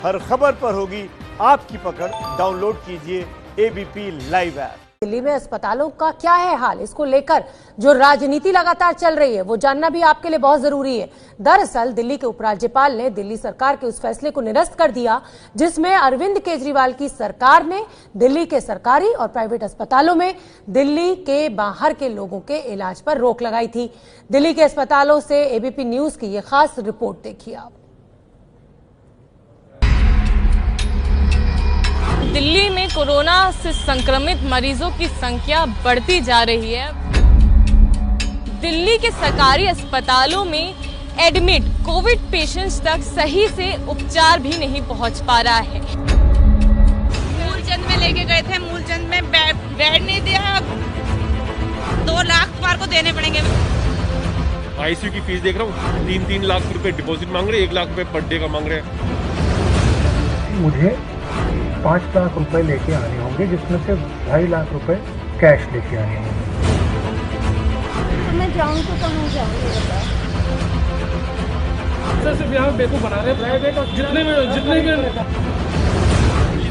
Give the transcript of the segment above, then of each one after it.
हर खबर पर होगी आपकी पकड़। डाउनलोड कीजिए एबीपी लाइव ऐप। दिल्ली में अस्पतालों का क्या है हाल, इसको लेकर जो राजनीति लगातार चल रही है वो जानना भी आपके लिए बहुत जरूरी है। दरअसल दिल्ली के उपराज्यपाल ने दिल्ली सरकार के उस फैसले को निरस्त कर दिया जिसमें अरविंद केजरीवाल की सरकार ने दिल्ली के सरकारी और प्राइवेट अस्पतालों में दिल्ली के बाहर के लोगों के इलाज पर रोक लगाई थी। दिल्ली के अस्पतालों से एबीपी न्यूज की ये खास रिपोर्ट देखिए आप। दिल्ली में कोरोना से संक्रमित मरीजों की संख्या बढ़ती जा रही है। दिल्ली के सरकारी अस्पतालों में एडमिट कोविड पेशेंट्स तक सही से उपचार भी नहीं पहुंच पा रहा है। मूलचंद में लेके गए थे, मूलचंद में बेड नहीं दिया, 2 लाख तुम्हारे को देने पड़ेंगे। आईसीयू की फीस देख रहा हूँ, 3-3 लाख रुपए डिपॉजिट मांग रहे, 1 लाख रुपए पर डे का मांग रहे हैं। मुझे 5 लाख रुपए लेके आने होंगे, जिसमें से 2.5 लाख रुपए कैश लेके आने होंगे। तो मैं जाऊँ तो कहाँ जाऊँ ये बताओ। सर सिर्फ यहाँ बेवकूफ बना रहे प्राइवेट और जितने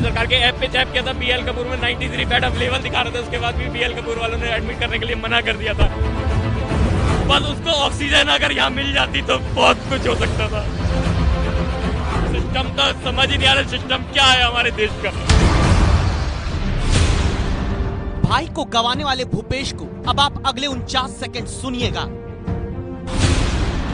सरकार के ऐप पे चेक किया था, बीएल कपूर में 93 बेड अवेलेबल दिखा रहे थे, उसके बाद भी बीएल कपूर वालों ने एडमिट करने के लिए मना कर दिया था। बस उसको ऑक्सीजन अगर यहाँ मिल जाती तो बहुत कुछ हो सकता था। सिस्टम का समझ ही नहीं आ रहा, सिस्टम क्या है हमारे देश का। भाई को गंवाने वाले भूपेश को अब आप अगले 49 सेकंड सुनिएगा।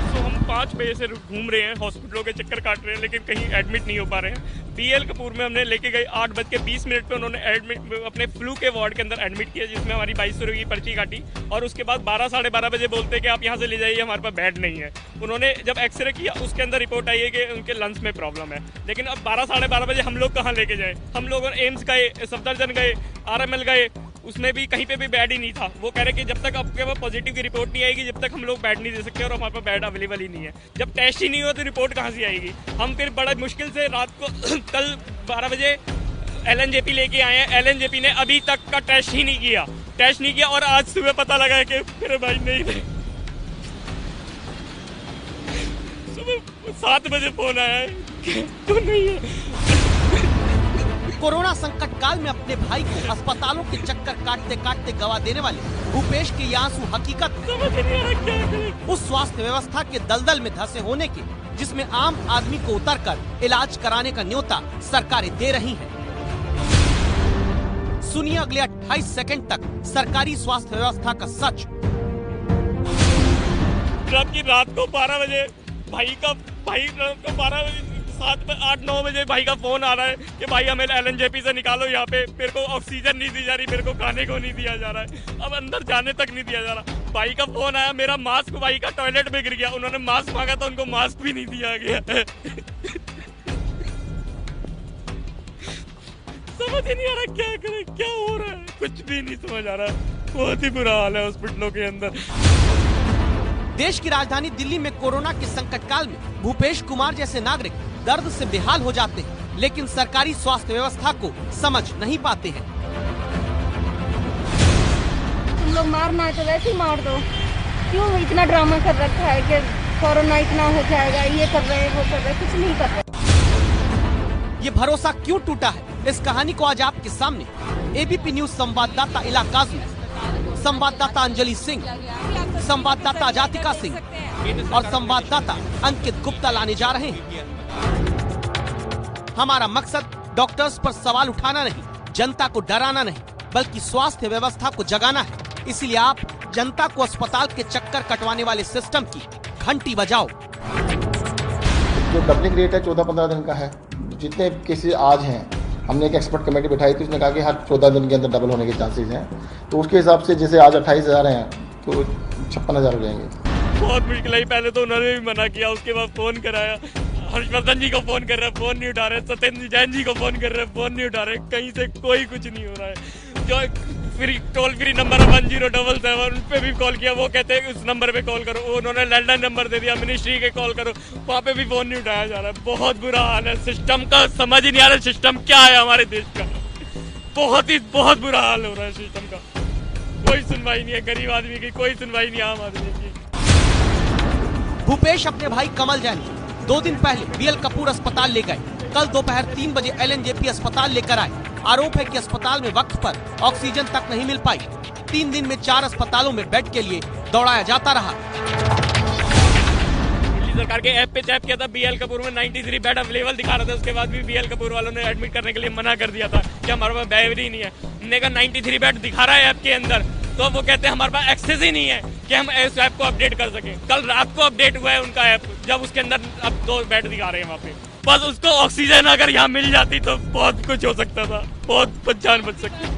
तो हम 5 बजे से घूम रहे हैं, हॉस्पिटलों के चक्कर काट रहे हैं, लेकिन कहीं एडमिट नहीं हो पा रहे हैं। बीएल कपूर में हमने लेके गए 8:20 पे उन्होंने एडमिट अपने फ्लू के वार्ड के अंदर एडमिट किया, जिसमें हमारी 2200 रुपये की पर्ची काटी और उसके बाद 12-12:30 बजे बोलते कि आप यहाँ से ले जाइए, हमारे पास बेड नहीं है। उन्होंने जब एक्सरे किया उसके अंदर रिपोर्ट आई है कि उनके लंग्स में प्रॉब्लम है, लेकिन अब 12-12:30 बजे हम लोग कहाँ लेके जाए। हम लोग एम्स गए, सफदरजंग गए, RML गए, उसमें भी कहीं पे भी बेड ही नहीं था। वो कह रहे कि जब तक आपके पास पॉजिटिव की रिपोर्ट नहीं आएगी जब तक हम लोग बेड नहीं दे सकते और हमारे पास बेड अवेलेबल ही नहीं है। जब टेस्ट ही नहीं हुआ तो रिपोर्ट कहाँ से आएगी। हम फिर बड़ा मुश्किल से रात को कल 12 बजे LNJP लेके आए हैं। LNJP ने अभी तक का टेस्ट नहीं किया और आज सुबह पता लगा है कि मेरे भाई नहीं थे। सुबह 7 बजे फोन आया है कि तो नहीं है। कोरोना संकट काल में अपने भाई को अस्पतालों के चक्कर काटते काटते गवा देने वाले भूपेश के ये आंसू हकीकत उस स्वास्थ्य व्यवस्था के दलदल में धंसे होने के जिसमें आम आदमी को उतरकर इलाज कराने का न्योता सरकारें दे रही हैं। सुनिए अगले 28 सेकंड तक सरकारी स्वास्थ्य व्यवस्था का सच। जबकि रात को 12 बजे भाई को 12 बजे 7-8-9 बजे भाई का फोन आ रहा है कि भाई हमें LNJP से निकालो, यहाँ पे मेरे को ऑक्सीजन नहीं दी जा रही, मेरे को खाने को नहीं दिया जा रहा है, अब अंदर जाने तक नहीं दिया जा रहा। भाई का फोन आया, मेरा मास्क भाई का टॉयलेट में गिर गया, उन्होंने मास्क मांगा तो उनको मास्क भी नहीं दिया गया। समझ ही नहीं आ रहा क्या करें, क्या हो रहा है, कुछ भी नहीं समझ आ रहा। बहुत ही बुरा हाल है हॉस्पिटलों के अंदर। देश की राजधानी दिल्ली में कोरोना के संकट काल में भूपेश कुमार जैसे नागरिक दर्द से बेहाल हो जाते हैं, लेकिन सरकारी स्वास्थ्य व्यवस्था को समझ नहीं पाते हैं। तुम लोग मारना है तो वैसे ही मार दो, क्यों इतना ड्रामा कर रखा है कि कोरोना इतना हो जाएगा, ये कर रहे हैं वो कर रहे हैं, कुछ नहीं कर रहे। ये भरोसा क्यों टूटा है, इस कहानी को आज आपके सामने एबीपी न्यूज संवाददाता इला काजू, संवाददाता अंजलि सिंह, संवाददाता जातिका सिंह और संवाददाता अंकित गुप्ता लाने जा रहे हैं। हमारा मकसद डॉक्टर्स पर सवाल उठाना नहीं, जनता को डराना नहीं, बल्कि स्वास्थ्य व्यवस्था को जगाना है। इसलिए आप जनता को अस्पताल के चक्कर कटवाने वाले सिस्टम की घंटी बजाओ। जो डबलिंग रेट है 14-15 दिन का है। जितने केसेस आज हैं, हमने एक एक्सपर्ट कमेटी बिठाई थी, उसने कहा कि हर 14 दिन के अंदर डबल होने के चांसेस हैं। तो उसके हिसाब से जैसे आज 28,000 हैं तो 56,000 हो जाएंगे। बहुत मुश्किल है। पहले तो उन्होंने भी मना किया, उसके बाद फोन कराया, हर्षवर्धन जी को फोन कर रहे हैं, फोन नहीं उठा रहे, सत्येंद्र जैन जी को फोन कर रहे हैं, फोन नहीं उठा रहे, कहीं से कोई कुछ नहीं हो रहा है। जो टोल फ्री नंबर है 1077, उन पे भी कॉल किया, वो कहते हैं उस नंबर पे कॉल करो, उन्होंने लैंडलाइन नंबर दे दिया, मिनिस्ट्री के कॉल करो, वहाँ पे भी फोन नहीं उठाया जा रहा है। बहुत बुरा हाल है, सिस्टम का समझ ही नहीं आ रहा सिस्टम क्या है हमारे देश का। बहुत बुरा हाल हो रहा है सिस्टम का। कोई सुनवाई नहीं है गरीब आदमी की, कोई सुनवाई नहीं आम आदमी की। भूपेश अपने भाई कमल जैन 2 दिन पहले बीएल कपूर अस्पताल ले गए। कल दोपहर 3 बजे LNJP अस्पताल लेकर आए। आरोप है कि अस्पताल में वक्त पर ऑक्सीजन तक नहीं मिल पाई। 3 दिन में 4 अस्पतालों में बेड के लिए दौड़ाया जाता रहा। सरकार के ऐप पे चेक किया था, BL कपूर में 93 बेड अवेलेबल दिखा रहा था, उसके बाद भी BL कपूर वालों ने एडमिट करने के लिए मना कर दिया था कि हमारे पास बेड ही नहीं है। हमने कहा 93 बेड दिखा रहा है ऐप के अंदर, तो वो कहते हैं हमारे पास एक्सेस ही नहीं है कि हम इस ऐप को अपडेट कर सकें। कल रात को अपडेट हुआ है उनका ऐप, जब उसके अंदर अब 2 बेड दिखा रहे हैं वहाँ पे। बस उसको ऑक्सीजन अगर यहाँ मिल जाती तो बहुत कुछ हो सकता था, बहुत जान बच सकती।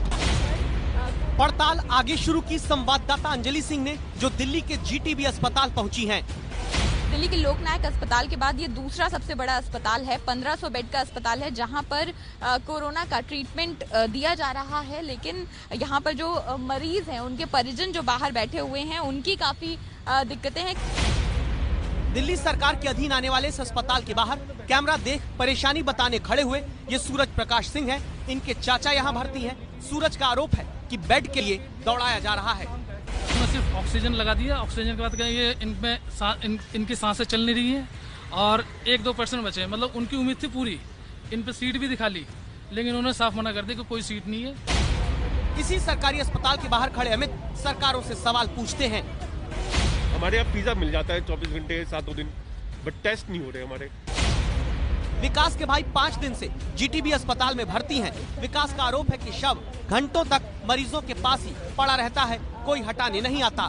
पड़ताल आगे शुरू की संवाददाता अंजलि सिंह ने, जो दिल्ली के GTB अस्पताल पहुंची हैं। दिल्ली के लोकनायक अस्पताल के बाद ये दूसरा सबसे बड़ा अस्पताल है। 1500 बेड का अस्पताल है, जहां पर कोरोना का ट्रीटमेंट दिया जा रहा है। लेकिन यहां पर जो मरीज हैं, उनके परिजन जो बाहर बैठे हुए हैं, उनकी काफी दिक्कतें हैं। दिल्ली सरकार के अधीन आने वाले इस अस्पताल के बाहर कैमरा देख परेशानी बताने खड़े हुए ये सूरज प्रकाश सिंह हैं। इनके चाचा यहाँ भर्ती हैं। सूरज का आरोप है कि बेड के लिए दौड़ाया जा रहा है। सिर्फ ऑक्सीजन लगा दिया, ऑक्सीजन के बाद क्या ये इनमें इनकी सांसें चल नहीं रही हैं और 1-2% बचे हैं। मतलब उनकी उम्मीद थी पूरी, इन पे सीट भी दिखा ली, लेकिन उन्होंने साफ मना कर दिया कि कोई सीट नहीं है। इसी सरकारी अस्पताल के बाहर खड़े अमित सरकारों से सवाल पूछते हैं। हमारे यहाँ पिज्जा मिल जाता है 24 घंटे 7 दिन, बट टेस्ट नहीं हो रहे हमारे। विकास के भाई 5 दिन से GTB अस्पताल में भर्ती हैं। विकास का आरोप है कि शव घंटों तक मरीजों के पास ही पड़ा रहता है, कोई हटाने नहीं आता।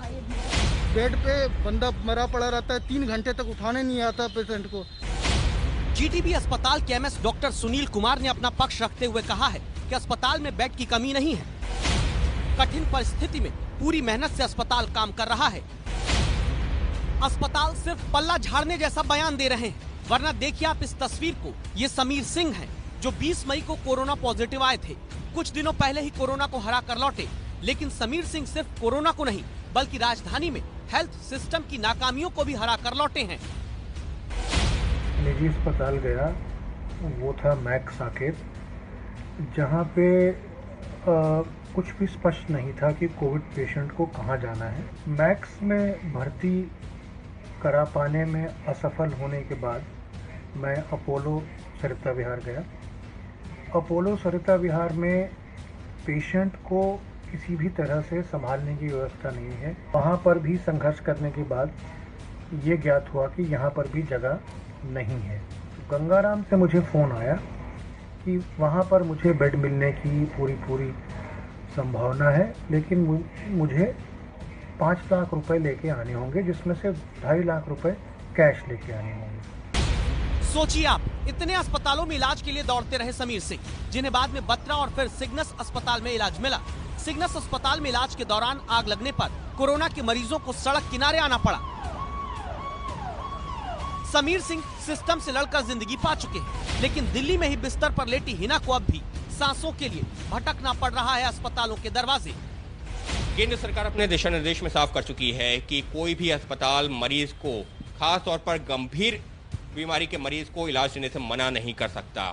बेड पे बंदा मरा पड़ा रहता है, 3 घंटे तक उठाने नहीं आता पेशेंट को। GTB अस्पताल के MS डॉक्टर सुनील कुमार ने अपना पक्ष रखते हुए कहा है कि अस्पताल में बेड की कमी नहीं है। कठिन परिस्थिति में पूरी मेहनत से अस्पताल काम कर रहा है। अस्पताल सिर्फ पल्ला झाड़ने जैसा बयान दे रहे हैं, वरना देखिए आप इस तस्वीर को। ये समीर सिंह हैं, जो 20 मई को कोरोना पॉजिटिव आए थे। कुछ दिनों पहले ही कोरोना को हरा कर लौटे। लेकिन समीर सिंह सिर्फ कोरोना को नहीं, बल्कि राजधानी में हेल्थ सिस्टम की नाकामियों को भी हरा कर लौटे हैं। निजी अस्पताल गया, वो था मैक्स साकेत, जहाँ पे कुछ भी स्पष्ट नहीं था कि कोविड पेशेंट को कहाँ जाना है। मैक्स में भर्ती करा पाने में असफल होने के बाद मैं अपोलो सरिता विहार गया। अपोलो सरिता विहार में पेशेंट को किसी भी तरह से संभालने की व्यवस्था नहीं है। वहाँ पर भी संघर्ष करने के बाद ये ज्ञात हुआ कि यहाँ पर भी जगह नहीं है। गंगाराम से मुझे फ़ोन आया कि वहाँ पर मुझे बेड मिलने की पूरी संभावना है, लेकिन मुझे 5 लाख रुपए लेके आने होंगे, जिसमें से 2.5 लाख रुपए कैश लेके आने होंगे। सोचिए आप, इतने अस्पतालों में इलाज के लिए दौड़ते रहे समीर सिंह, जिन्हें बाद में बत्रा और फिर सिग्नस अस्पताल में इलाज मिला। सिग्नस अस्पताल में इलाज के दौरान आग लगने पर कोरोना के मरीजों को सड़क किनारे आना पड़ा। समीर सिंह सिस्टम से लड़कर जिंदगी पा चुके हैं, लेकिन दिल्ली में ही बिस्तर पर लेटी हिना को अब भी सांसों के लिए भटकना पड़ रहा है अस्पतालों के दरवाजे। केंद्र सरकार अपने दिशा निर्देश में साफ कर चुकी है कि कोई भी अस्पताल मरीज को, खास तौर पर गंभीर बीमारी के मरीज को इलाज देने से मना नहीं कर सकता।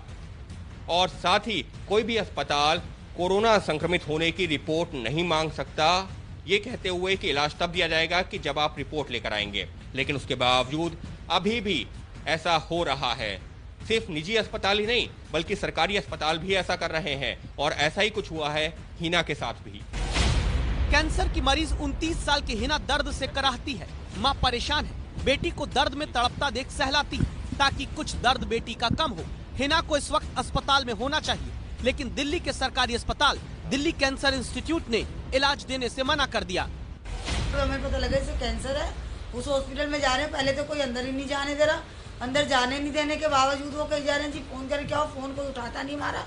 और साथ ही कोई भी अस्पताल कोरोना संक्रमित होने की रिपोर्ट नहीं मांग सकता, ये कहते हुए कि इलाज तब दिया जाएगा कि जब आप रिपोर्ट लेकर आएंगे। लेकिन उसके बावजूद अभी भी ऐसा हो रहा है। सिर्फ निजी अस्पताल ही नहीं, बल्कि सरकारी अस्पताल भी ऐसा कर रहे हैं, और ऐसा ही कुछ हुआ है हिना के साथ भी। कैंसर की मरीज 29 साल की हिना दर्द से कराहती है। मां परेशान है, बेटी को दर्द में तड़पता देख सहलाती है, ताकि कुछ दर्द बेटी का कम हो। हिना को इस वक्त अस्पताल में होना चाहिए, लेकिन दिल्ली के सरकारी अस्पताल दिल्ली कैंसर इंस्टीट्यूट ने इलाज देने से मना कर दिया। तो हमें पता लगा इसे कैंसर है, उस हॉस्पिटल में जा रहे हैं। पहले तो कोई अंदर ही नहीं जाने दे रहा, अंदर जाने नहीं देने के बावजूद वो कहीं जा रहे हैं जी फोन करके आओ, फोन कोई उठाता नहीं हमारा।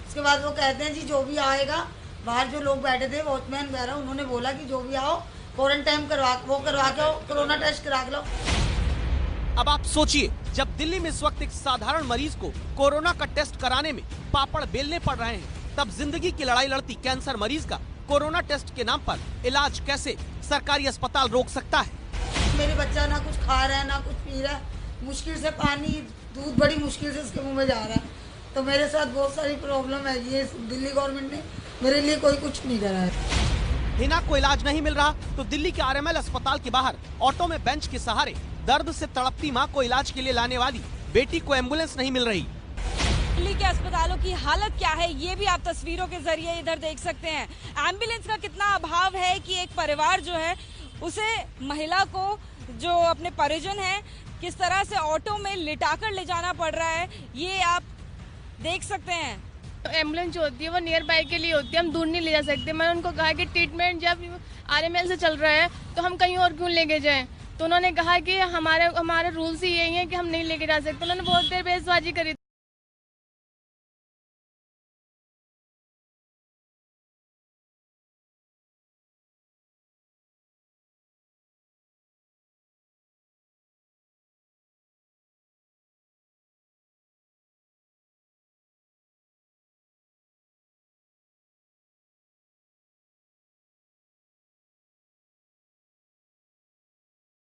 उसके बाद वो कहते हैं जी जो भी आएगा, बाहर जो लोग बैठे थे वॉचमैन वगैरह, उन्होंने बोला कि जो भी आओ क्वारंटाइन करवा के आओ, कोरोना टेस्ट करा के लो। अब आप सोचिए, जब दिल्ली में इस वक्त एक साधारण मरीज को कोरोना का टेस्ट कराने में पापड़ बेलने पड़ रहे हैं, तब जिंदगी की लड़ाई लड़ती कैंसर मरीज का कोरोना टेस्ट के नाम पर इलाज कैसे सरकारी अस्पताल रोक सकता है? मेरे बच्चा ना कुछ खा रहा है ना कुछ पी रहा है, मुश्किल से पानी दूध बड़ी मुश्किल से उसके मुंह में जा रहा है। तो मेरे साथ बहुत सारी प्रॉब्लम है। ये दिल्ली गवर्नमेंट ने मेरे लिए कोई कुछ नहीं करा है। हिना को इलाज नहीं मिल रहा तो दिल्ली के RML अस्पताल के बाहर ऑटो में बेंच के सहारे दर्द से तड़पती मां को इलाज के लिए लाने वाली बेटी को एम्बुलेंस नहीं मिल रही। दिल्ली के अस्पतालों की हालत क्या है ये भी आप तस्वीरों के जरिए इधर देख सकते हैं। एम्बुलेंस का कितना अभाव है कि एक परिवार जो है उसे महिला को जो अपने परिजन है किस तरह से ऑटो में लिटाकर ले जाना पड़ रहा है ये आप देख सकते हैं। तो एम्बुलेंस जो होती है वो नियर बाय के लिए होती है, हम दूर नहीं ले जा सकते। मैंने उनको कहा कि ट्रीटमेंट जब RML से चल रहा है तो हम कहीं और क्यों लेके जाएं, तो उन्होंने कहा कि हमारे रूल्स ही यही हैं कि हम नहीं लेके जा सकते। उन्होंने बहुत देर बहसबाजी करी।